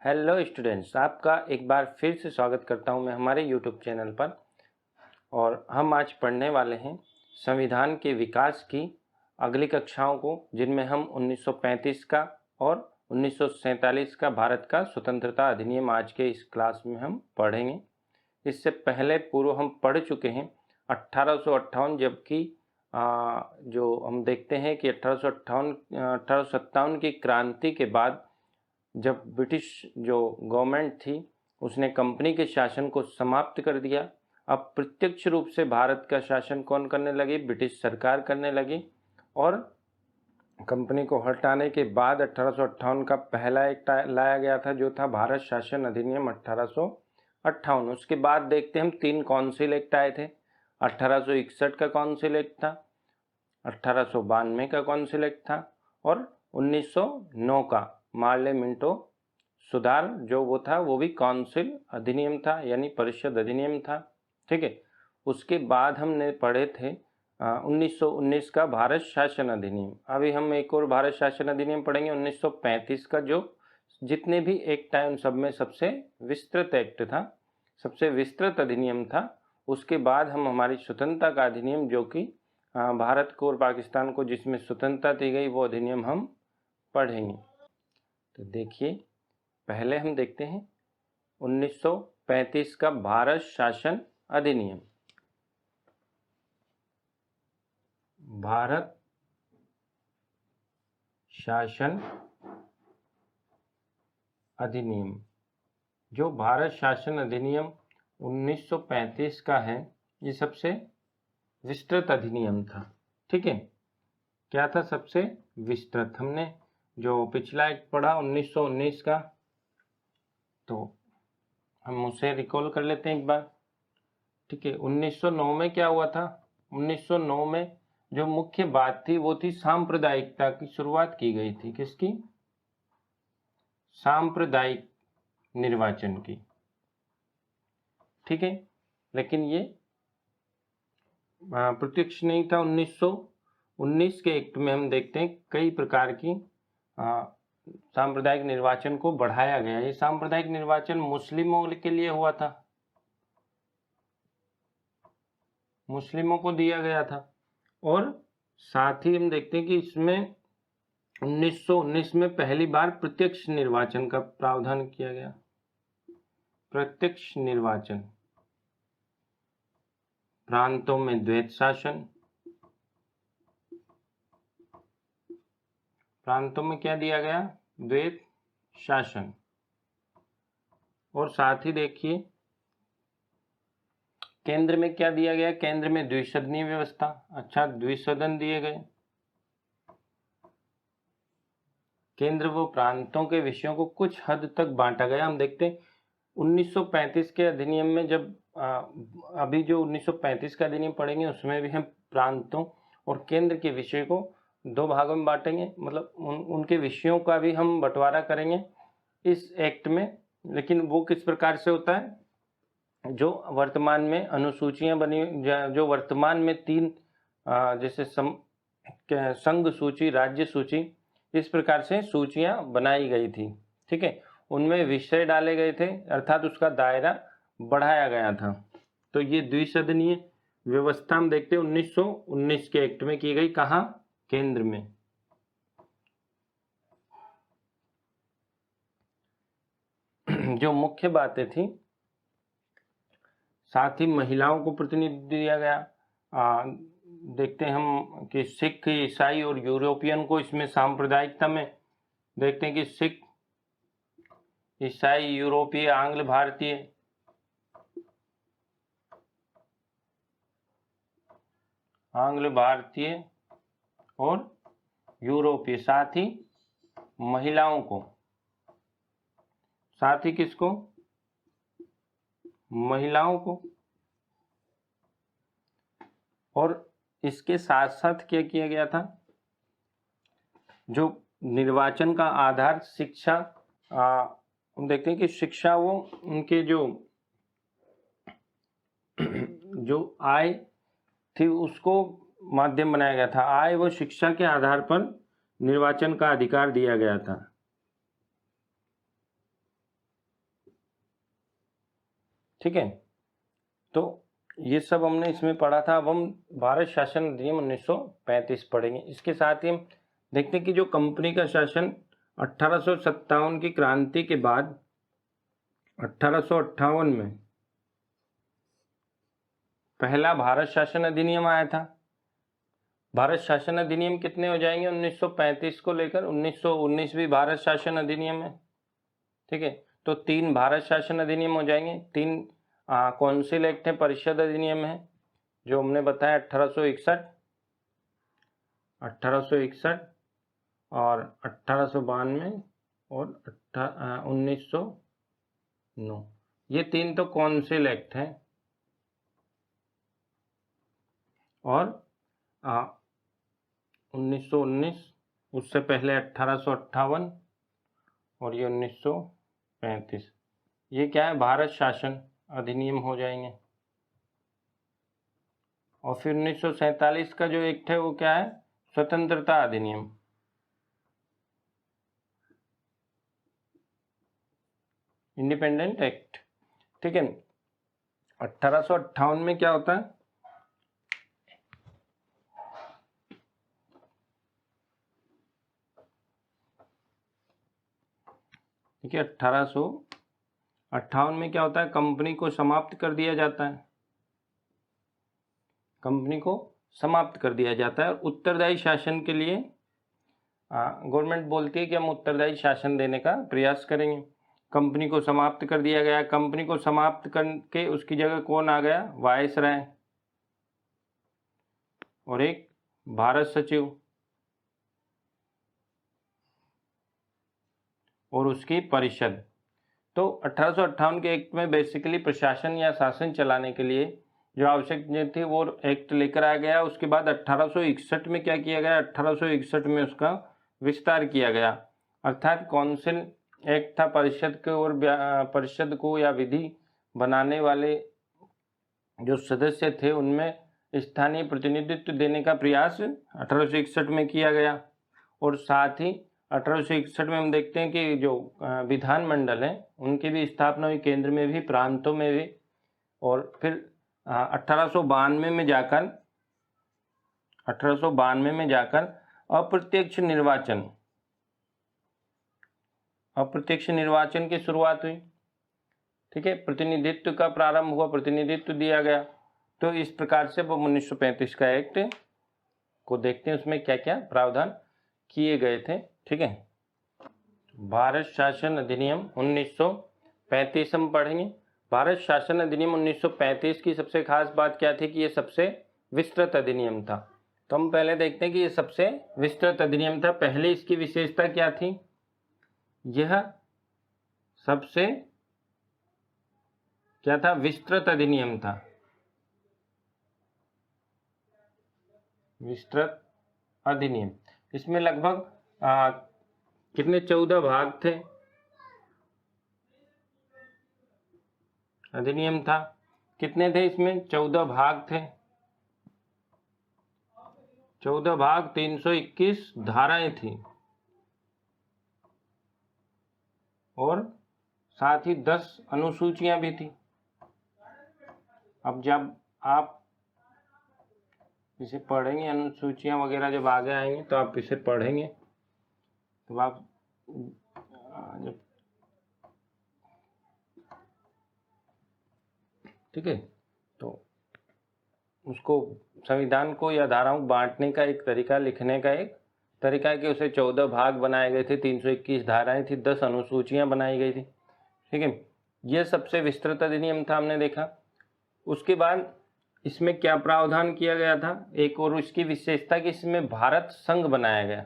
Hello students, आपका एक बार फिर से स्वागत करता हूं मैं हमारे यूट्यूब चैनल पर। और हम आज पढ़ने वाले हैं संविधान के विकास की अगली कक्षाओं को, जिनमें हम 1935 का और 1947 का भारत का स्वतंत्रता अधिनियम आज के इस क्लास में हम पढ़ेंगे। इससे पहले पूर्व हम पढ़ चुके हैं 1858, जबकि जो हम देखते हैं कि 1857 की क्रांति के बाद जब ब्रिटिश जो गवर्नमेंट थी उसने कंपनी के शासन को समाप्त कर दिया। अब प्रत्यक्ष रूप से भारत का शासन कौन करने लगी? ब्रिटिश सरकार करने लगी। और कंपनी को हटाने के बाद 1858 का पहला एक्ट लाया गया था, जो था भारत शासन अधिनियम 1858। उसके बाद देखते हैं हम 3 काउंसिल एक्ट आए थे। 1861 का काउंसिल एक्ट था, 1892 का काउंसिल एक्ट था और 1909 का मार्ले मिंटो सुधार जो वो था वो भी काउंसिल अधिनियम था, यानी परिषद अधिनियम था। ठीक है। उसके बाद हमने पढ़े थे 1919 का भारत शासन अधिनियम। अभी हम एक और भारत शासन अधिनियम पढ़ेंगे 1935 का, जो जितने भी एक्ट आए उन सब में सबसे विस्तृत एक्ट था, सबसे विस्तृत अधिनियम था। उसके बाद हम हमारी स्वतंत्रता का अधिनियम, जो कि भारत को और पाकिस्तान को जिसमें स्वतंत्रता दी गई, वो अधिनियम हम पढ़ेंगे। तो देखिए, पहले हम देखते हैं 1935 का भारत शासन अधिनियम। भारत शासन अधिनियम, जो भारत शासन अधिनियम 1935 का है, ये सबसे विस्तृत अधिनियम था। ठीक है। क्या था? सबसे विस्तृत। हमने जो पिछला एक पढ़ा 1919 का, तो हम उसे रिकॉल कर लेते हैं एक बार। ठीक है। 1909 में क्या हुआ था? 1909 में जो मुख्य बात थी वो थी सांप्रदायिकता की शुरुआत की गई थी। किसकी? सांप्रदायिक निर्वाचन की। ठीक है। लेकिन ये प्रत्यक्ष नहीं था। 1919 के एक्ट में हम देखते हैं कई प्रकार की सांप्रदायिक निर्वाचन को बढ़ाया गया। ये सांप्रदायिक निर्वाचन मुस्लिमों के लिए हुआ था, मुस्लिमों को दिया गया था। और साथ ही हम देखते हैं कि इसमें 1919 में पहली बार प्रत्यक्ष निर्वाचन का प्रावधान किया गया। प्रत्यक्ष निर्वाचन, प्रांतों में द्वैत शासन, प्रांतों में क्या दिया गया? द्वैत शासन। और साथ ही देखिए केंद्र में क्या दिया गया? केंद्र में द्विसदनीय व्यवस्था। अच्छा, द्विसदन दिए गए। केंद्र व प्रांतों के विषयों को कुछ हद तक बांटा गया। हम देखते हैं 1935 के अधिनियम में, जब अभी जो 1935 का अधिनियम पढ़ेंगे उसमें भी हम प्रांतों और केंद्र के विषय को 2 भागों में बांटेंगे, मतलब उनके विषयों का भी हम बंटवारा करेंगे इस एक्ट में। लेकिन वो किस प्रकार से होता है? जो वर्तमान में अनुसूचियां बनी, जो वर्तमान में 3 जैसे संघ सूची, राज्य सूची, इस प्रकार से सूचियां बनाई गई थी। ठीक है। उनमें विषय डाले गए थे, अर्थात उसका दायरा बढ़ाया गया था। तो ये द्विसदनीय व्यवस्था हम देखते हैं 1919 के एक्ट में की गई। कहाँ? केंद्र में। जो मुख्य बातें थी, साथ ही महिलाओं को प्रतिनिधि दिया गया। देखते हैं हम कि सिख, ईसाई और यूरोपियन को इसमें सांप्रदायिकता में देखते हैं कि सिख, ईसाई, यूरोपीय, आंग्ल भारतीय, आंग्ल भारतीय और यूरोपीय, साथ ही महिलाओं को, साथ ही किसको? महिलाओं को। और इसके साथ साथ क्या किया गया था? जो निर्वाचन का आधार शिक्षा, हम देखते हैं कि शिक्षा वो उनके जो आय थी उसको माध्यम बनाया गया था। आय व शिक्षा के आधार पर निर्वाचन का अधिकार दिया गया था। ठीक है, तो ये सब हमने इसमें पढ़ा था। अब हम भारत शासन अधिनियम 1935 पढ़ेंगे। इसके साथ ही हम देखते हैं कि जो कंपनी का शासन 1857 की क्रांति के बाद 1858 में पहला भारत शासन अधिनियम आया था। भारत शासन अधिनियम कितने हो जाएंगे 1935 को लेकर? 1919 भी भारत शासन अधिनियम है, ठीक है। तो 3 भारत शासन अधिनियम हो जाएंगे। 3 कौंसिल एक्ट है, परिषद अधिनियम है, जो हमने बताया 1861 और 1892 और 1909। ये 3 तो कौंसिल एक्ट हैं। और 1919, उससे पहले 1858 और ये 1935, ये क्या है? भारत शासन अधिनियम हो जाएंगे। और फिर 1947 का जो एक्ट है वो क्या है? स्वतंत्रता अधिनियम। इंडिपेंडेंट एक्ट, ठीक है। 1858 में क्या होता है? ठीक है, 1858 में क्या होता है? कंपनी को समाप्त कर दिया जाता है। कंपनी को समाप्त कर दिया जाता है और उत्तरदायी शासन के लिए गवर्नमेंट बोलती है कि हम उत्तरदायी शासन देने का प्रयास करेंगे। कंपनी को समाप्त कर दिया गया। कंपनी को समाप्त करके उसकी जगह कौन आ गया? वायसराय और एक भारत सचिव और उसकी परिषद। तो 1858 के एक्ट में बेसिकली प्रशासन या शासन चलाने के लिए जो आवश्यक थी वो एक्ट लेकर आ गया। उसके बाद 1861 में क्या किया गया? 1861 में उसका विस्तार किया गया, अर्थात कौंसिल एक्ट था। परिषद को और परिषद को या विधि बनाने वाले जो सदस्य थे उनमें स्थानीय प्रतिनिधित्व देने का प्रयास 1861 में किया गया। और साथ ही 1861 में हम देखते हैं कि जो विधानमंडल है उनकी भी स्थापना हुई, केंद्र में भी, प्रांतों में भी। और फिर 1892 में जाकर अप्रत्यक्ष निर्वाचन की शुरुआत हुई, ठीक है। प्रतिनिधित्व का प्रारंभ हुआ, प्रतिनिधित्व दिया गया। तो इस प्रकार से 1935 का एक्ट को देखते हैं, उसमें क्या क्या प्रावधान किए गए थे, ठीक है। भारत शासन अधिनियम 1935 हम पढ़ेंगे। भारत शासन अधिनियम 1935 की सबसे खास बात क्या थी कि ये सबसे विस्तृत अधिनियम था। तो हम पहले देखते हैं कि ये सबसे विस्तृत अधिनियम था। पहले इसकी विशेषता क्या थी? यह सबसे क्या था? विस्तृत अधिनियम था। विस्तृत अधिनियम, इसमें लगभग कितने 14 भाग थे। अधिनियम था, कितने थे इसमें? 14 भाग थे। 14 भाग, 321 धाराएं थी और साथ ही 10 अनुसूचियां भी थी। अब जब आप इसे पढ़ेंगे, अनुसूचियां वगैरह जब आगे आएंगे तो आप इसे पढ़ेंगे, तो आप जब, ठीक है, तो उसको संविधान को या धाराओं को बांटने का एक तरीका, लिखने का एक तरीका है कि उसे 14 भाग बनाए गए थे, 321 धाराएं थी, 10 अनुसूचियां बनाई गई थी, ठीक है। यह सबसे विस्तृत अधिनियम था, हमने देखा। उसके बाद इसमें क्या प्रावधान किया गया था? एक और इसकी विशेषता कि इसमें भारत संघ बनाया गया।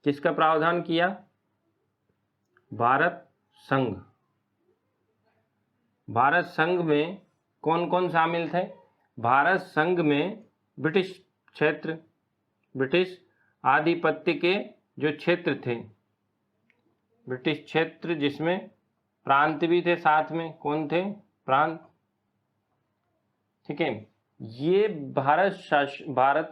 किसका प्रावधान किया? भारत संघ। भारत संघ में कौन कौन शामिल थे? भारत संघ में ब्रिटिश क्षेत्र, ब्रिटिश आधिपत्य के जो क्षेत्र थे, ब्रिटिश क्षेत्र जिसमें प्रांत भी थे साथ में। कौन थे? प्रांत, ठीक है। ये भारत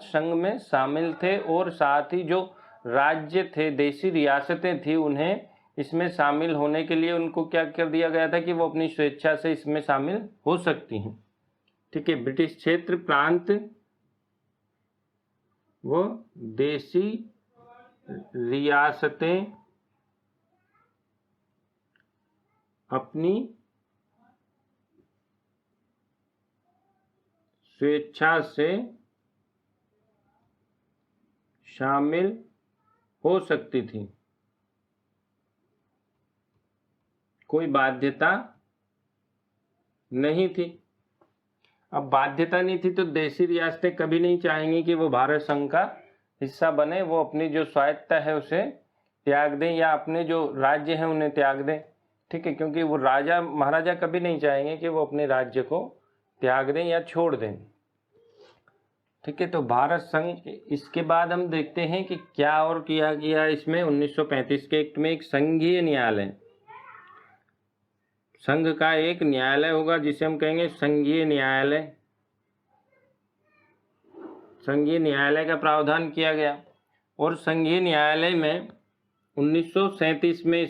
संघ में शामिल थे और साथ ही जो राज्य थे, देशी रियासतें थी, उन्हें इसमें शामिल होने के लिए उनको क्या कर दिया गया था कि वो अपनी स्वेच्छा से इसमें शामिल हो सकती हैं। ठीक है, ब्रिटिश क्षेत्र, प्रांत व देशी रियासतें अपनी स्वेच्छा से शामिल हो सकती थी, कोई बाध्यता नहीं थी। अब बाध्यता नहीं थी तो देशी रियासतें कभी नहीं चाहेंगी कि वो भारत संघ का हिस्सा बने, वो अपनी जो स्वायत्तता है उसे त्याग दें या अपने जो राज्य हैं उन्हें त्याग दें। ठीक है, क्योंकि वो राजा महाराजा कभी नहीं चाहेंगे कि वो अपने राज्य को त्याग दें या छोड़ दें। ठीक है, तो भारत संघ, इसके बाद हम देखते हैं कि क्या और किया गया इसमें। 1935 के एक्ट में एक संघीय न्यायालय, संघ का एक न्यायालय होगा जिसे हम कहेंगे संघीय न्यायालय। संघीय न्यायालय का प्रावधान किया गया और संघीय न्यायालय में 1937 में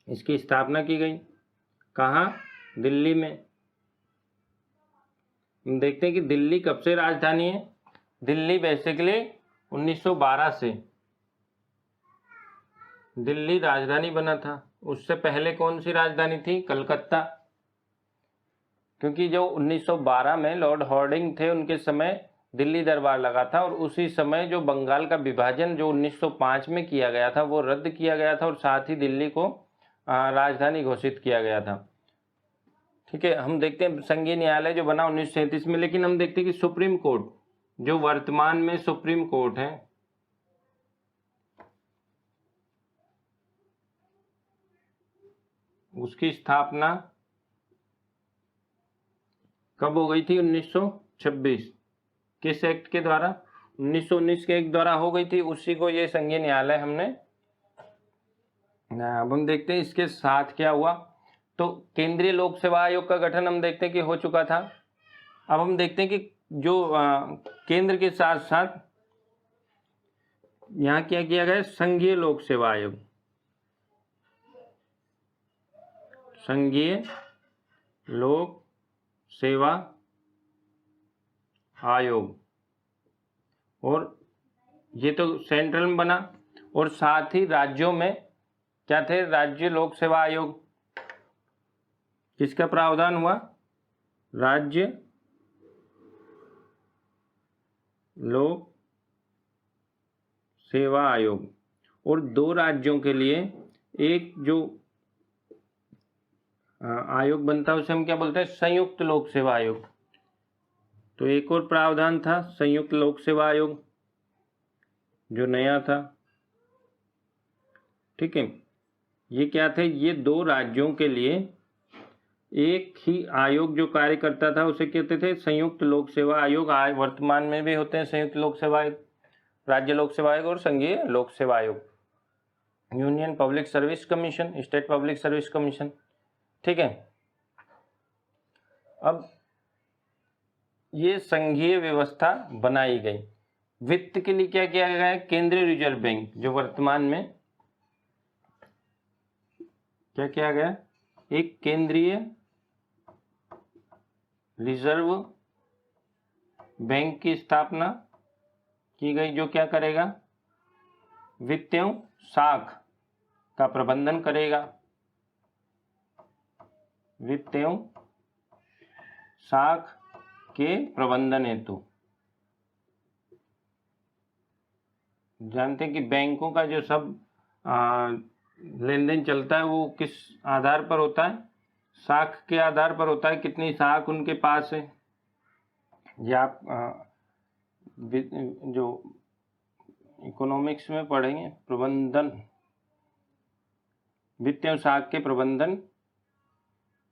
इसकी स्थापना की गई। कहाँ? दिल्ली में। हम देखते हैं कि दिल्ली कब से राजधानी है। दिल्ली बेसिकली 1912 से दिल्ली राजधानी बना था। उससे पहले कौन सी राजधानी थी? कलकत्ता। क्योंकि जो 1912 में लॉर्ड हॉर्डिंग थे उनके समय दिल्ली दरबार लगा था और उसी समय जो बंगाल का विभाजन जो 1905 में किया गया था वो रद्द किया गया था और साथ ही दिल्ली को राजधानी घोषित किया गया था। ठीक है, हम देखते हैं संघीय न्यायालय जो बना 1937 में, लेकिन हम देखते हैं कि सुप्रीम कोर्ट जो वर्तमान में सुप्रीम कोर्ट है, उसकी स्थापना कब हो गई थी? 1926। किस एक्ट के द्वारा? 1919 के एक्ट द्वारा हो गई थी, उसी को ये संघीय न्यायालय हमने। अब हम देखते हैं इसके साथ क्या हुआ। तो केंद्रीय लोक सेवा आयोग का गठन हम देखते हैं कि हो चुका था। अब हम देखते हैं कि जो केंद्र के साथ साथ यहाँ क्या किया गया? संघीय लोक सेवा आयोग, संघीय लोक सेवा आयोग, और ये तो सेंट्रल में बना। और साथ ही राज्यों में क्या थे? राज्य लोक सेवा आयोग। किसका प्रावधान हुआ? राज्य लोक सेवा आयोग। और 2 राज्यों के लिए एक जो आयोग बनता है उसे हम क्या बोलते हैं? संयुक्त लोक सेवा आयोग। तो एक और प्रावधान था संयुक्त लोक सेवा आयोग जो नया था। ठीक है, ये क्या थे? ये 2 राज्यों के लिए एक ही आयोग जो कार्य करता था उसे कहते थे संयुक्त लोक सेवा आयोग। वर्तमान में भी होते हैं संयुक्त लोक सेवा आयोग, राज्य लोक सेवा आयोग और संघीय लोक सेवा आयोग, union public service commission, state public service commission. ठीक है, अब ये संघीय व्यवस्था बनाई गई। वित्त के लिए क्या किया गया है? केंद्रीय रिजर्व बैंक, जो वर्तमान में क्या किया गया? एक केंद्रीय रिजर्व बैंक की स्थापना की गई, जो क्या करेगा? वित्तीय साख का प्रबंधन करेगा। वित्तीय साख के प्रबंधन हेतु जानते हैं कि बैंकों का जो सब लेन देन चलता है वो किस आधार पर होता है? साख के आधार पर होता है, कितनी साख उनके पास है। या आप जो इकोनॉमिक्स में पढ़ेंगे, प्रबंधन, वित्तीय साख के प्रबंधन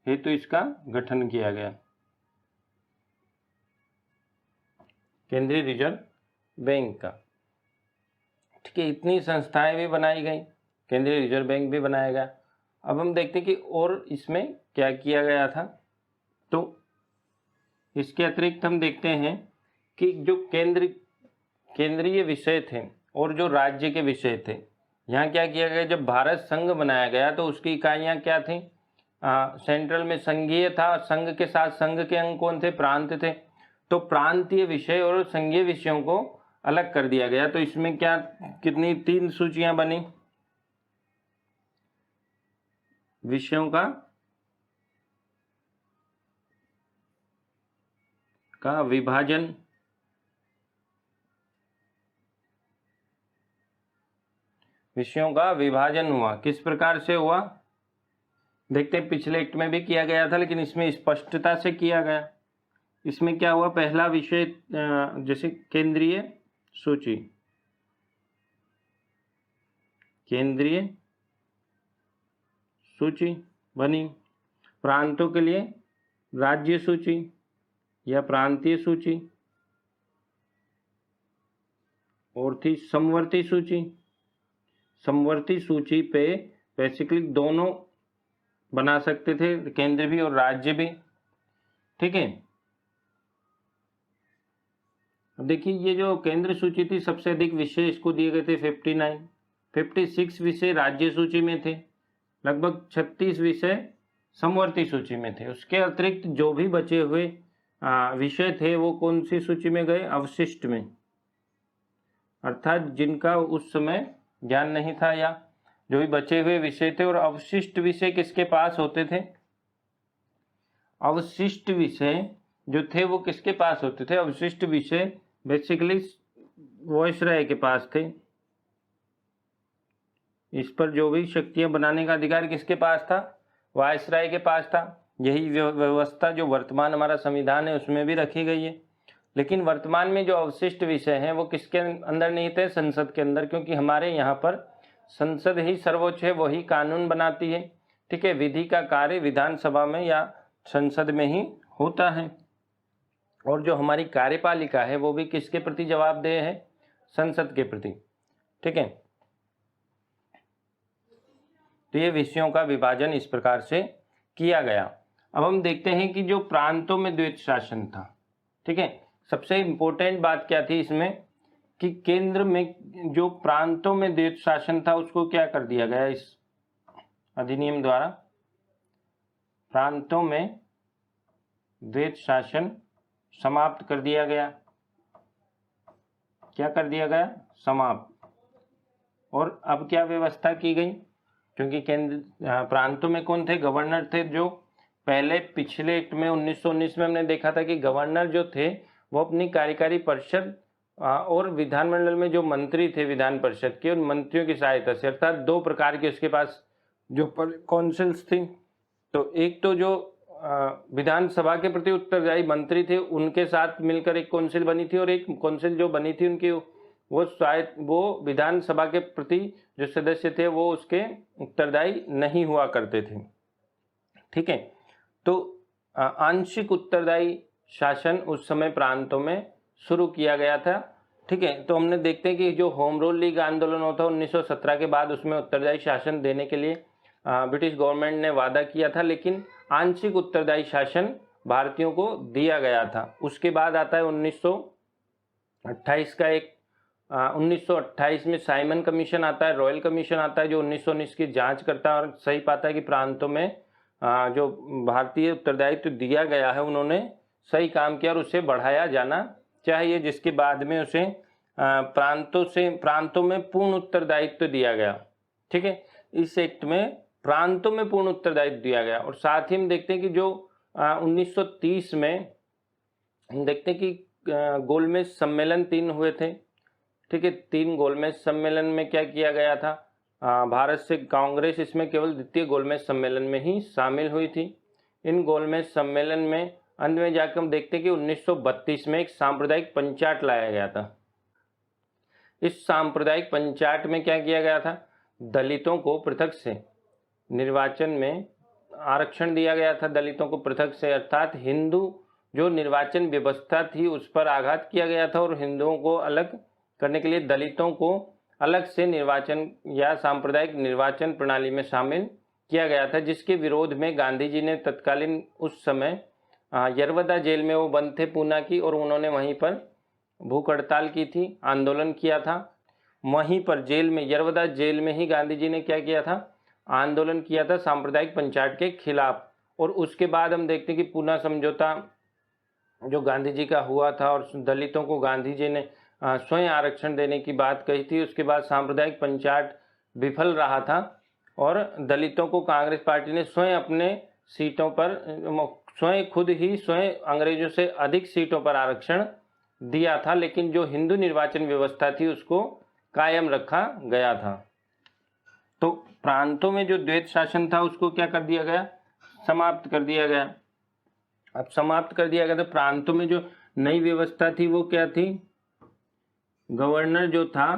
हेतु इसका गठन किया गया, केंद्रीय रिजर्व बैंक का। ठीक है, इतनी संस्थाएं भी बनाई गई, केंद्रीय रिजर्व बैंक भी बनाया गया। अब हम देखते हैं कि और इसमें क्या किया गया था। तो इसके अतिरिक्त हम देखते हैं कि जो केंद्रीय विषय थे और जो राज्य के विषय थे, यहाँ क्या किया गया, जब भारत संघ बनाया गया तो उसकी इकाइयाँ क्या थी, सेंट्रल में संघीय था, संघ के साथ संघ के अंग कौन थे, प्रांत थे। तो प्रांतीय विषय और संघीय विषयों को अलग कर दिया गया। तो इसमें क्या कितनी 3 सूचियां बनी विषयों का विभाजन। विषयों का विभाजन हुआ, किस प्रकार से हुआ देखते हैं। पिछले एक्ट में भी किया गया था लेकिन इसमें स्पष्टता से किया गया। इसमें क्या हुआ, पहला विषय जैसे केंद्रीय सूची, केंद्रीय सूची बनी। प्रांतों के लिए राज्य सूची या प्रांतीय सूची, और थी समवर्ती सूची। समवर्ती सूची पे बेसिकली दोनों बना सकते थे, केंद्र भी और राज्य भी, ठीक है। देखिए ये जो केंद्र सूची थी सबसे अधिक विषय इसको दिए गए थे 59, 56 विषय राज्य सूची में थे, लगभग 36 विषय समवर्ती सूची में थे। उसके अतिरिक्त जो भी बचे हुए विषय थे वो कौन सी सूची में गए, अवशिष्ट में, अर्थात जिनका उस समय ज्ञान नहीं था या जो भी बचे हुए विषय थे। और अवशिष्ट विषय किसके पास होते थे, अवशिष्ट विषय जो थे वो किसके पास होते थे, अवशिष्ट विषय बेसिकली वायसराय के पास थे। इस पर जो भी शक्तियां बनाने का अधिकार किसके पास था, वायसराय के पास था। यही व्यवस्था जो वर्तमान हमारा संविधान है उसमें भी रखी गई है। लेकिन वर्तमान में जो अवशिष्ट विषय हैं वो किसके अंदर नहीं थे, संसद के अंदर, क्योंकि हमारे यहाँ पर संसद ही सर्वोच्च है, वही कानून बनाती है, ठीक है। विधि का कार्य विधानसभा में या संसद में ही होता है। और जो हमारी कार्यपालिका है वो भी किसके प्रति जवाबदेह है, संसद के प्रति, ठीक है। तो ये विषयों का विभाजन इस प्रकार से किया गया। अब हम देखते हैं कि जो प्रांतों में द्वैत शासन था, ठीक है। सबसे इंपॉर्टेंट बात क्या थी इसमें कि केंद्र में जो प्रांतों में द्वैत शासन था उसको क्या कर दिया गया इस अधिनियम द्वारा, प्रांतों में द्वैत शासन समाप्त कर दिया गया। क्या कर दिया गया, समाप्त। और अब क्या व्यवस्था की गई, क्योंकि केंद्र प्रांतों में कौन थे, गवर्नर थे। जो पहले पिछले एक्ट में 1919 में हमने देखा था कि गवर्नर जो थे वो अपनी कार्यकारी परिषद और विधानमंडल में जो मंत्री थे विधान परिषद के, उन मंत्रियों की सहायता से, अर्थात 2 प्रकार के उसके पास जो काउंसिल्स थी। तो एक तो जो विधानसभा के प्रति उत्तरदायी मंत्री थे उनके साथ मिलकर एक काउंसिल बनी थी, और एक काउंसिल जो बनी थी उनकी वो विधानसभा के प्रति जो सदस्य थे वो उसके उत्तरदायी नहीं हुआ करते थे, ठीक है। तो आंशिक उत्तरदायी शासन उस समय प्रांतों में शुरू किया गया था, ठीक है। तो हमने देखते हैं कि जो होम रूल लीग आंदोलन होता 1917 के बाद, उसमें उत्तरदायी शासन देने के लिए ब्रिटिश गवर्नमेंट ने वादा किया था, लेकिन आंशिक उत्तरदायी शासन भारतीयों को दिया गया था। उसके बाद आता है 1928 का एक 1928 में साइमन कमीशन आता है, रॉयल कमीशन आता है, जो 1919 की जांच करता है और सही पाता है कि प्रांतों में जो भारतीय उत्तरदायित्व दिया गया है उन्होंने सही काम किया और उसे बढ़ाया जाना चाहिए, जिसके बाद में उसे प्रांतों में पूर्ण उत्तरदायित्व दिया गया, ठीक है। इस एक्ट में प्रांतों में पूर्ण उत्तरदायित्व दिया गया। और साथ ही हम देखते हैं कि जो 1930 में हम देखते हैं कि गोलमेज सम्मेलन 3 हुए थे, ठीक है। 3 गोलमेज सम्मेलन में क्या किया गया था, भारत से कांग्रेस इसमें केवल द्वितीय गोलमेज सम्मेलन में ही शामिल हुई थी। इन गोलमेज सम्मेलन में अंत में जाकर हम देखते हैं कि 1932 में एक सांप्रदायिक पंचायत लाया गया था। इस सांप्रदायिक पंचायत में क्या किया गया था, दलितों को पृथक से निर्वाचन में आरक्षण दिया गया था, दलितों को पृथक से, अर्थात हिंदू जो निर्वाचन व्यवस्था थी उस पर आघात किया गया था और हिंदुओं को अलग करने के लिए दलितों को अलग से निर्वाचन या सांप्रदायिक निर्वाचन प्रणाली में शामिल किया गया था, जिसके विरोध में गांधी जी ने तत्कालीन उस समय यरवदा जेल में वो बंद थे पूना की, और उन्होंने वहीं पर भूख हड़ताल की थी, आंदोलन किया था। वहीं पर जेल में, यरवदा जेल में ही गांधी जी ने क्या किया था, आंदोलन किया था सांप्रदायिक पंचायत के खिलाफ। और उसके बाद हम देखते हैं कि पूना समझौता जो गांधी जी का हुआ था और दलितों को गांधी जी ने स्वयं आरक्षण देने की बात कही थी। उसके बाद सांप्रदायिक पंचायत विफल रहा था और दलितों को कांग्रेस पार्टी ने स्वयं अपने सीटों पर, स्वयं खुद ही स्वयं अंग्रेजों से अधिक सीटों पर आरक्षण दिया था, लेकिन जो हिंदू निर्वाचन व्यवस्था थी उसको कायम रखा गया था। तो प्रांतों में जो द्वैत शासन था उसको क्या कर दिया गया, समाप्त कर दिया गया। अब समाप्त कर दिया गया तो प्रांतों में जो नई व्यवस्था थी वो क्या थी, गवर्नर जो था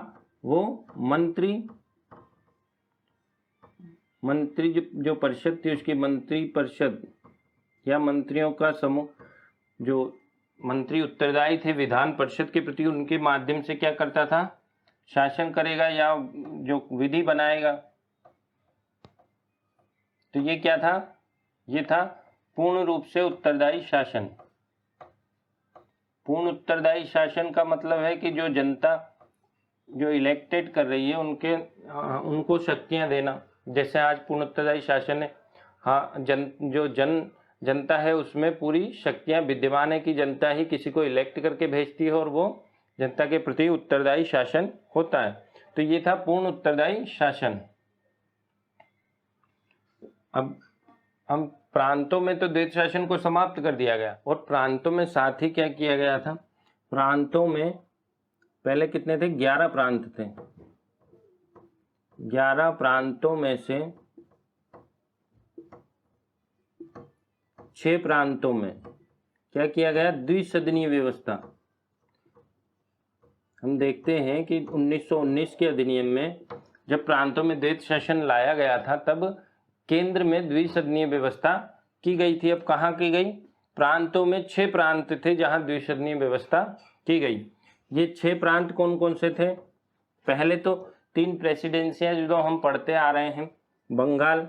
वो मंत्री जो परिषद थी उसकी मंत्री परिषद या मंत्रियों का समूह, जो मंत्री उत्तरदायी थे विधान परिषद के प्रति, उनके माध्यम से क्या करता था, शासन करेगा या जो विधि बनाएगा। तो ये क्या था, ये था पूर्ण रूप से उत्तरदायी शासन। पूर्ण उत्तरदायी शासन का मतलब है कि जो जनता जो इलेक्टेड कर रही है उनको शक्तियां देना। जैसे आज पूर्ण उत्तरदायी शासन है, हाँ, जनता है उसमें पूरी शक्तियां विद्यमान है कि जनता ही किसी को इलेक्ट करके भेजती है और वो जनता के प्रति उत्तरदायी शासन होता है। तो ये था पूर्ण उत्तरदायी शासन। अब हम प्रांतों में तो द्वैत शासन को समाप्त कर दिया गया और प्रांतों में साथ ही क्या किया गया था, प्रांतों में पहले कितने थे, 11 प्रांत थे। 11 प्रांतों में से 6 प्रांतों में क्या किया गया, द्विसदनीय व्यवस्था। हम देखते हैं कि 1919 के अधिनियम में जब प्रांतों में द्वैत शासन लाया गया था तब केंद्र में द्विसदनीय व्यवस्था की गई थी। अब कहाँ की गई, प्रांतों में 6 प्रांत थे जहां द्विसदनीय व्यवस्था की गई। ये 6 प्रांत कौन कौन से थे, पहले तो 3 प्रेसिडेंसियां जो हम पढ़ते आ रहे हैं, बंगाल,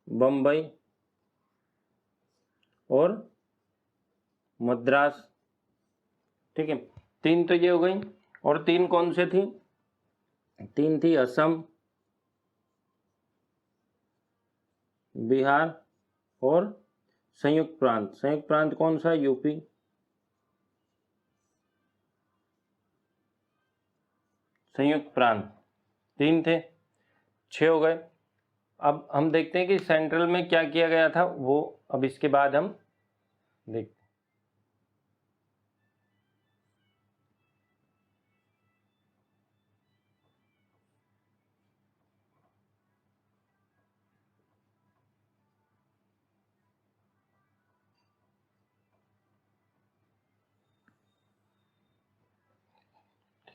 बम्बई और मद्रास, ठीक है। 3 तो ये हो गई। और 3 कौन से थी, 3 थी असम, बिहार और संयुक्त प्रांत। संयुक्त प्रांत कौन सा, यूपी। संयुक्त प्रांत 3 थे, 6 हो गए। अब हम देखते हैं कि सेंट्रल में क्या किया गया था वो अब इसके बाद हम देखते हैं।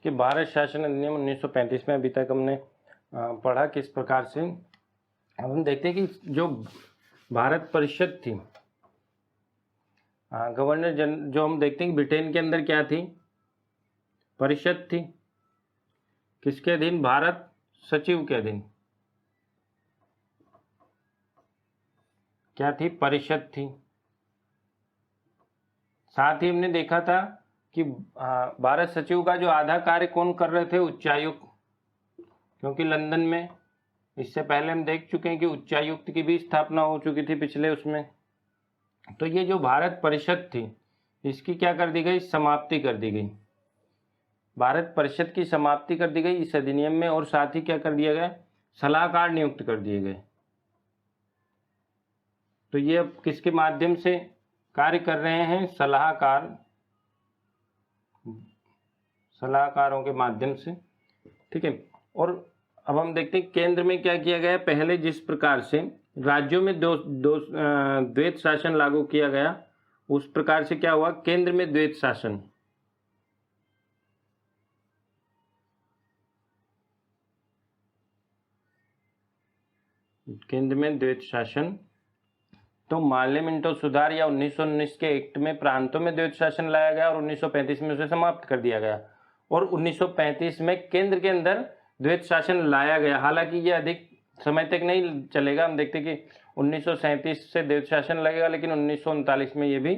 कि भारत शासन अधिनियम 1935 में अभी तक हमने पढ़ा किस प्रकार से। अब हम देखते हैं कि जो भारत परिषद थी, गवर्नर जो हम देखते हैं कि ब्रिटेन के अंदर क्या थी, परिषद थी, किसके अधीन, भारत सचिव के अधीन क्या थी, परिषद थी। साथ ही हमने देखा था कि भारत सचिव का जो आधा कार्य कौन कर रहे थे, उच्चायुक्त, क्योंकि लंदन में इससे पहले हम देख चुके हैं कि उच्चायुक्त की भी स्थापना हो चुकी थी पिछले उसमें। तो ये जो भारत परिषद थी इसकी क्या कर दी गई, समाप्ति कर दी गई। भारत परिषद की समाप्ति कर दी गई इस अधिनियम में। और साथ ही क्या कर दिया गया, सलाहकार नियुक्त कर दिए गए। तो ये अब किसके माध्यम से कार्य कर रहे हैं, सलाहकारों के माध्यम से, ठीक है। और अब हम देखते हैं केंद्र में क्या किया गया। पहले जिस प्रकार से राज्यों में द्वैत शासन लागू किया गया उस प्रकार से क्या हुआ, केंद्र में द्वैत शासन। केंद्र में द्वैत शासन। तो मार्ले मिंटो सुधार या 1919 के एक्ट में प्रांतों में द्वैत शासन लाया गया और 1935 में उसे समाप्त कर दिया गया। और 1935 में केंद्र के अंदर द्वैत शासन लाया गया। हालांकि ये अधिक समय तक नहीं चलेगा, हम देखते कि 1937 से द्वैत शासन लगेगा, लेकिन 1939 में ये भी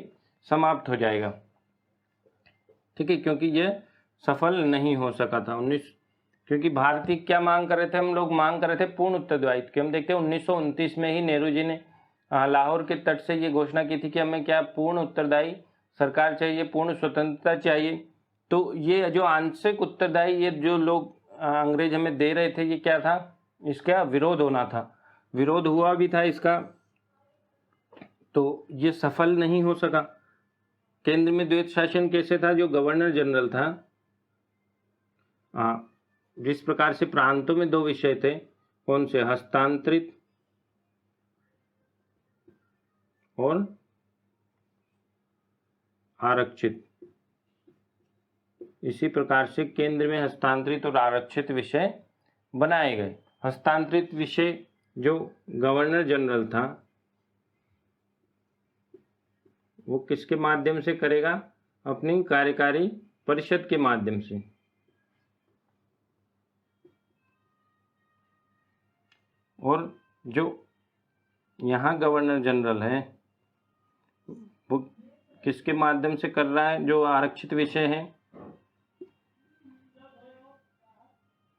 समाप्त हो जाएगा, ठीक है, क्योंकि ये सफल नहीं हो सका था। क्योंकि भारतीय क्या मांग कर रहे थे, हम लोग मांग कर रहे थे पूर्ण उत्तरदायित्व की। हम देखते हैं 1929 में ही नेहरू जी ने लाहौर के तट से ये घोषणा की थी कि हमें क्या पूर्ण उत्तरदायी सरकार चाहिए, पूर्ण स्वतंत्रता चाहिए। तो ये जो आंशिक उत्तरदायी ये जो लोग अंग्रेज हमें दे रहे थे, ये क्या था, इसका विरोध होना था, विरोध हुआ भी था इसका, तो ये सफल नहीं हो सका। केंद्र में द्वैत शासन कैसे था, जो गवर्नर जनरल था, जिस प्रकार से प्रांतों में 2 विषय थे, कौन से, हस्तांतरित और आरक्षित, इसी प्रकार से केंद्र में हस्तांतरित और आरक्षित विषय बनाए गए। हस्तांतरित विषय जो गवर्नर जनरल था वो किसके माध्यम से करेगा, अपनी कार्यकारी परिषद के माध्यम से। और जो यहाँ गवर्नर जनरल है वो किसके माध्यम से कर रहा है, जो आरक्षित विषय है,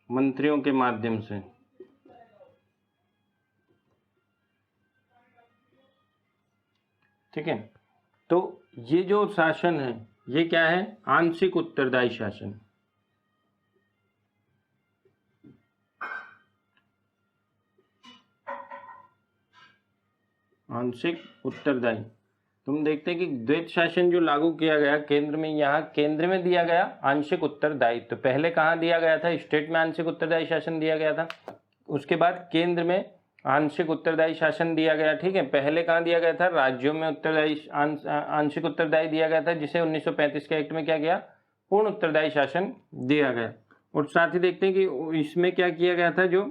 मंत्रियों के माध्यम से। ठीक है, तो ये जो शासन है ये क्या है, आंशिक उत्तरदायी शासन। आंशिक उत्तरदायी। तुम देखते हैं कि द्वैत शासन जो लागू किया गया केंद्र में, यहाँ केंद्र में दिया गया आंशिक उत्तरदायित्व। तो पहले कहाँ दिया गया था, स्टेट में आंशिक उत्तरदायी शासन दिया गया था, उसके बाद केंद्र में आंशिक उत्तरदायी शासन दिया गया। ठीक है, पहले कहाँ दिया गया था, राज्यों में उत्तरदायी आंशिक उत्तरदायी दिया गया था, जिसे 1935 के एक्ट में क्या गया, पूर्ण उत्तरदायी शासन दिया गया। और साथ ही देखते हैं कि इसमें क्या किया गया था, जो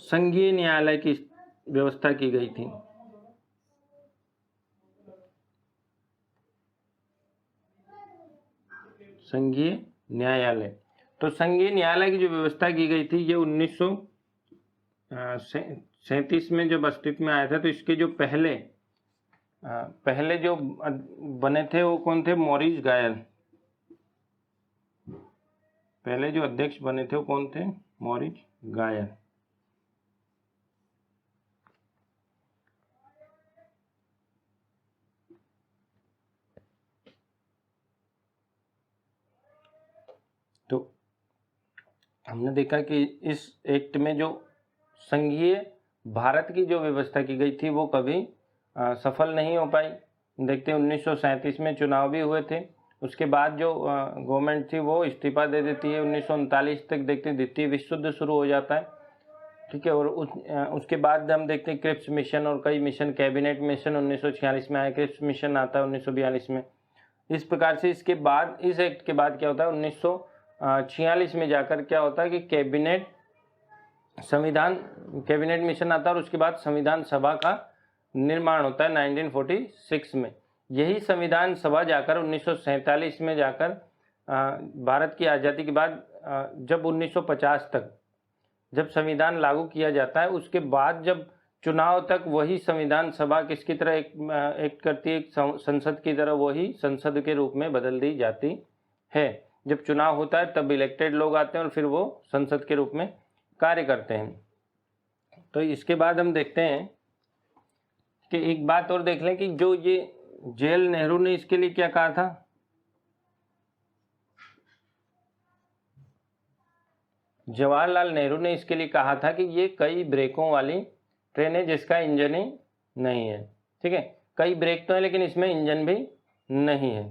संघीय न्यायालय की व्यवस्था की गई थी। संघीय न्यायालय, तो संघीय न्यायालय की जो व्यवस्था की गई थी ये 1937 में जब अस्तित्व में आया था। तो इसके जो पहले जो बने थे वो कौन थे, मॉरिस गायल। पहले जो अध्यक्ष बने थे वो कौन थे, मॉरिस गायल। तो हमने देखा कि इस एक्ट में जो संघीय भारत की जो व्यवस्था की गई थी वो कभी सफल नहीं हो पाई। देखते हैं 1937 में चुनाव भी हुए थे, उसके बाद जो गवर्नमेंट थी वो इस्तीफा दे देती है। 1939 तक देखते हैं द्वितीय विश्व युद्ध शुरू हो जाता है। ठीक है, और उसके बाद हम देखते हैं क्रिप्स मिशन और कई मिशन, कैबिनेट मिशन 1946 में आया, क्रिप्स मिशन आता है 1942 में। इस प्रकार से इसके बाद, इस एक्ट के बाद क्या होता है, 1946 में जाकर क्या होता है कि कैबिनेट मिशन आता है, और उसके बाद संविधान सभा का निर्माण होता है 1946 में। यही संविधान सभा जाकर 1947 में जाकर भारत की आज़ादी के बाद जब 1950 तक जब संविधान लागू किया जाता है, उसके बाद जब चुनाव तक वही संविधान सभा किसकी तरह एक्ट करती है, संसद की तरह वही संसद के रूप में बदल दी जाती है। जब चुनाव होता है तब इलेक्टेड लोग आते हैं और फिर वो संसद के रूप में कार्य करते हैं। तो इसके बाद हम देखते हैं कि एक बात और देख लें कि जो ये जेल नेहरू ने इसके लिए क्या कहा था, जवाहरलाल नेहरू ने इसके लिए कहा था कि ये कई ब्रेकों वाली ट्रेन है जिसका इंजन ही नहीं है। ठीक है, कई ब्रेक तो है लेकिन इसमें इंजन भी नहीं है।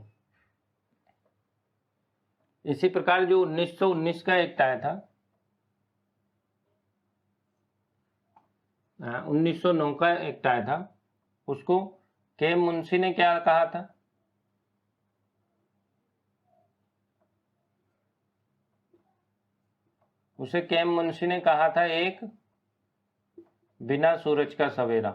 इसी प्रकार जो 1919 का एक्ट आया था, 1909 का एक्ट आया था, उसको के मुंशी ने क्या कहा था, उसे के मुंशी ने कहा था एक बिना सूरज का सवेरा।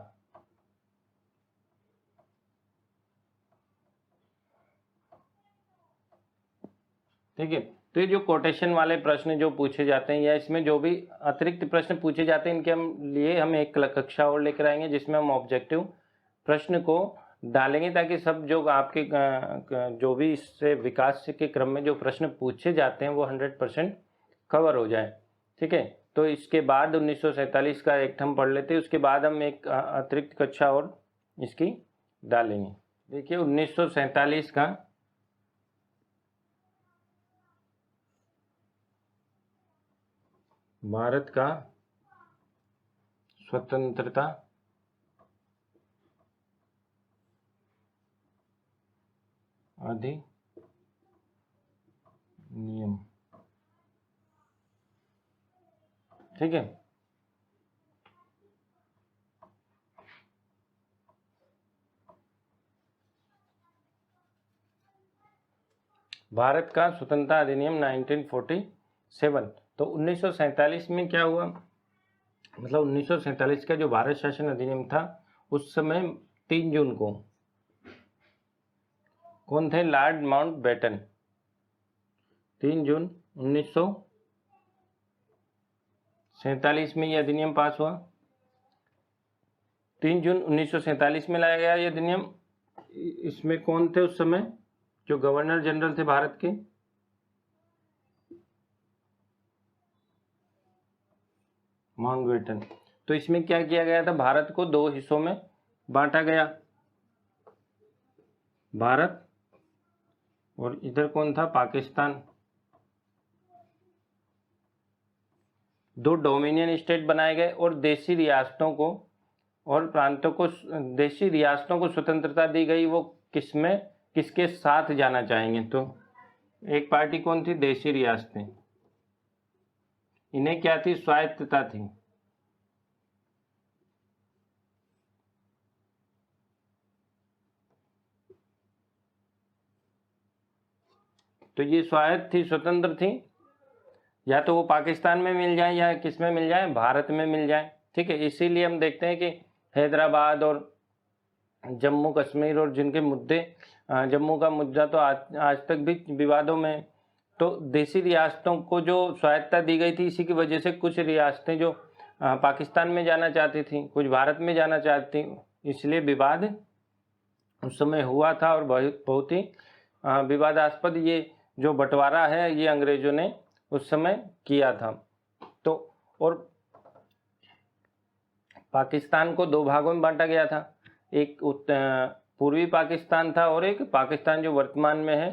ठीक है, तो ये जो कोटेशन वाले प्रश्न जो पूछे जाते हैं या इसमें जो भी अतिरिक्त प्रश्न पूछे जाते हैं, इनके लिए हम एक कक्षा और लेकर आएंगे जिसमें हम ऑब्जेक्टिव प्रश्न को डालेंगे ताकि सब जो आपके जो भी इससे विकास के क्रम में जो प्रश्न पूछे जाते हैं वो 100% कवर हो जाए। ठीक है, तो इसके बाद 1947 का एक हम पढ़ लेते हैं, उसके बाद हम एक अतिरिक्त कक्षा और इसकी डालेंगे। देखिए 1947 का भारत का स्वतंत्रता अधिनियम। ठीक है, भारत का स्वतंत्रता अधिनियम 1947। तो 1947 में क्या हुआ, मतलब 1947 का जो भारत शासन अधिनियम था उस समय 3 जून को कौन थे, लॉर्ड माउंटबेटन। 3 जून 1947 में यह अधिनियम पास हुआ। 3 जून 1947 में लाया गया यह अधिनियम। इसमें कौन थे उस समय जो गवर्नर जनरल थे भारत के, माउंटबेटन। तो इसमें क्या किया गया था, भारत को 2 हिस्सों में बांटा गया, भारत और इधर कौन था, पाकिस्तान। 2 डोमिनियन स्टेट बनाए गए और देशी रियासतों को और प्रांतों को, देशी रियासतों को स्वतंत्रता दी गई। वो किसमें किसके साथ जाना चाहेंगे, तो एक पार्टी कौन थी, देशी रियासतें। इन्हें क्या थी, स्वायत्तता थी। तो ये स्वायत्त थी, स्वतंत्र थी, या तो वो पाकिस्तान में मिल जाए या किस में मिल जाए, भारत में मिल जाए। ठीक है, इसीलिए हम देखते हैं कि हैदराबाद और जम्मू कश्मीर और जिनके मुद्दे, जम्मू का मुद्दा तो आज तक भी विवादों में, तो देशी रियासतों को जो स्वायत्तता दी गई थी, इसी की वजह से कुछ रियासतें जो पाकिस्तान में जाना चाहती थी, कुछ भारत में जाना चाहती, इसलिए विवाद उस समय हुआ था। और बहुत ही विवादास्पद ये जो बंटवारा है ये अंग्रेजों ने उस समय किया था। तो और पाकिस्तान को 2 भागों में बांटा गया था, एक पूर्वी पाकिस्तान था और एक पाकिस्तान जो वर्तमान में है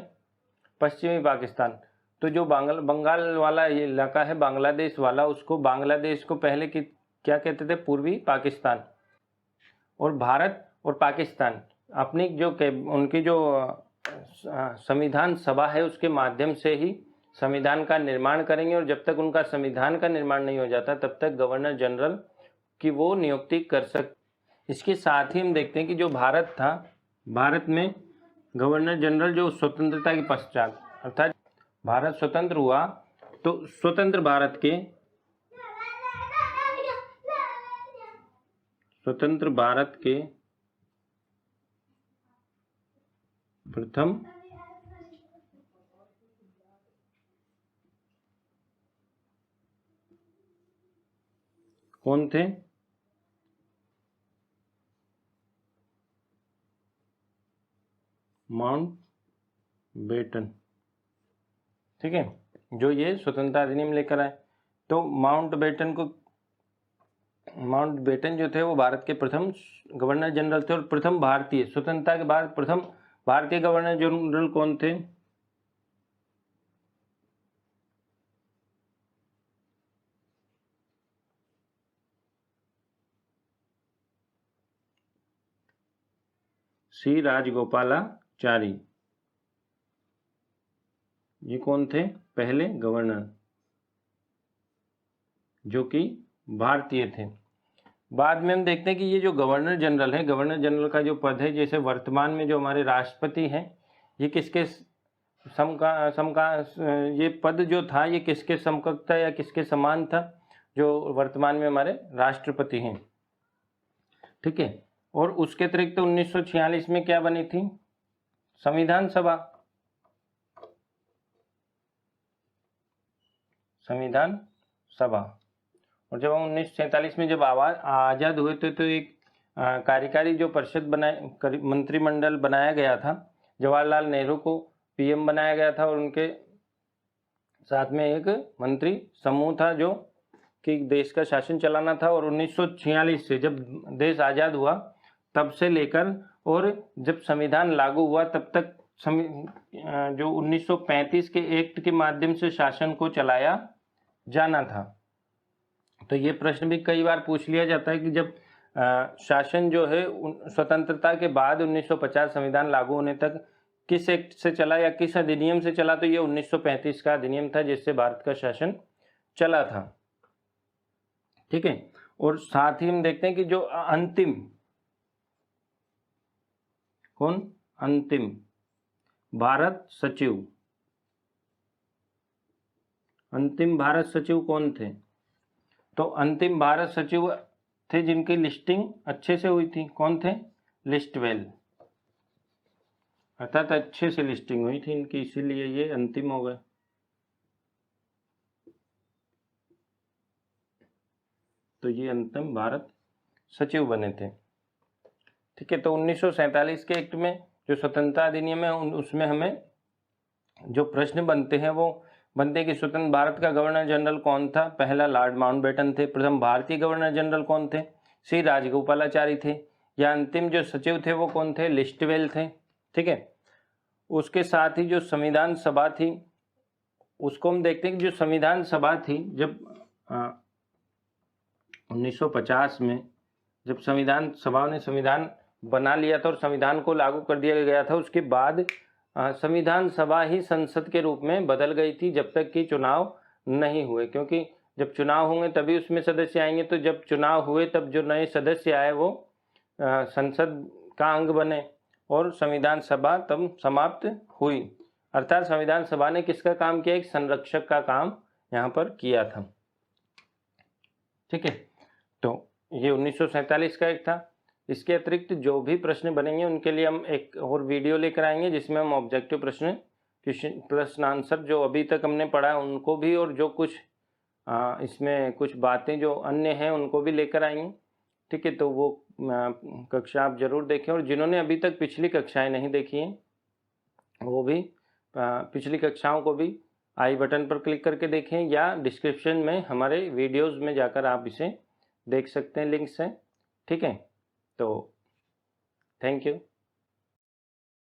पश्चिमी पाकिस्तान। तो जो बंगाल वाला ये इलाका है, बांग्लादेश वाला, उसको बांग्लादेश को पहले क्या कहते थे, पूर्वी पाकिस्तान। और भारत और पाकिस्तान अपनी जो उनकी जो संविधान सभा है उसके माध्यम से ही संविधान का निर्माण करेंगे, और जब तक उनका संविधान का निर्माण नहीं हो जाता तब तक गवर्नर जनरल की वो नियुक्ति कर सकते। इसके साथ ही हम देखते हैं कि जो भारत था, भारत में गवर्नर जनरल जो स्वतंत्रता के पश्चात, अर्थात भारत स्वतंत्र हुआ, तो स्वतंत्र भारत के प्रथम कौन थे, माउंटबेटन। ठीक है, जो ये स्वतंत्रता अधिनियम लेकर आए। तो माउंटबेटन जो थे वो भारत के प्रथम गवर्नर जनरल थे और प्रथम भारतीय, स्वतंत्रता के बाद प्रथम भारतीय गवर्नर जनरल कौन थे, सी राजगोपालाचारी। ये कौन थे, पहले गवर्नर जो कि भारतीय थे। बाद में हम देखते हैं कि ये जो गवर्नर जनरल है, गवर्नर जनरल का जो पद है, जैसे वर्तमान में जो हमारे राष्ट्रपति हैं, ये किसके समका ये पद जो था ये किसके समकक्ष था या किसके समान था, जो वर्तमान में हमारे राष्ट्रपति हैं। ठीक है, और उसके अतिरिक्त 1946 में क्या बनी थी, संविधान सभा। और जब हम 1947 में जब आज़ाद हुए थे तो एक कार्यकारी जो परिषद मंत्रिमंडल बनाया गया था, जवाहरलाल नेहरू को पीएम बनाया गया था और उनके साथ में एक मंत्री समूह था जो कि देश का शासन चलाना था। और 1946 से जब देश आज़ाद हुआ तब से लेकर और जब संविधान लागू हुआ तब तक जो 1935 के एक्ट के माध्यम से शासन को चलाया जाना था। तो ये प्रश्न भी कई बार पूछ लिया जाता है कि जब शासन जो है स्वतंत्रता के बाद 1950 संविधान लागू होने तक किस एक्ट से चला या किस अधिनियम से चला, तो ये 1935 का अधिनियम था जिससे भारत का शासन चला था। ठीक है। और साथ ही हम देखते हैं कि जो अंतिम भारत सचिव कौन थे? तो अंतिम भारत सचिव थे जिनकी लिस्टिंग अच्छे से हुई थी। कौन थे? लिस्टवेल, अर्थात अच्छे से लिस्टिंग हुई थी इनकी, इसीलिए ये अंतिम हो गए। तो ये अंतिम भारत सचिव बने थे। ठीक है। तो 1947 के एक्ट में जो स्वतंत्रता अधिनियम है उसमें हमें जो प्रश्न बनते हैं वो बनते हैं कि स्वतंत्र भारत का गवर्नर जनरल कौन था? पहला लॉर्ड माउंटबेटन थे। प्रथम भारतीय गवर्नर जनरल कौन थे? श्री राजगोपालाचारी थे। या अंतिम जो सचिव थे वो कौन थे? लिस्टवेल थे। ठीक है। उसके साथ ही जो संविधान सभा थी उसको हम देखते हैं कि जो संविधान सभा थी जब 1950 में जब संविधान सभा ने संविधान बना लिया था और संविधान को लागू कर दिया गया था, उसके बाद संविधान सभा ही संसद के रूप में बदल गई थी जब तक कि चुनाव नहीं हुए, क्योंकि जब चुनाव होंगे तभी उसमें सदस्य आएंगे। तो जब चुनाव हुए तब जो नए सदस्य आए वो संसद का अंग बने और संविधान सभा तब समाप्त हुई। अर्थात संविधान सभा ने किसका काम किया? एक संरक्षक का काम यहाँ पर किया था। ठीक है। तो ये 1947 का एक था। इसके अतिरिक्त जो भी प्रश्न बनेंगे उनके लिए हम एक और वीडियो लेकर आएंगे जिसमें हम ऑब्जेक्टिव प्रश्न आंसर जो अभी तक हमने पढ़ा है उनको भी और जो कुछ इसमें कुछ बातें जो अन्य हैं उनको भी लेकर आएंगे। ठीक है। तो वो कक्षा आप जरूर देखें और जिन्होंने अभी तक पिछली कक्षाएं नहीं देखी हैं वो भी पिछली कक्षाओं को भी आई बटन पर क्लिक करके देखें या डिस्क्रिप्शन में हमारे वीडियोज़ में जाकर आप इसे देख सकते हैं, लिंक से। ठीक है। तो थैंक यू।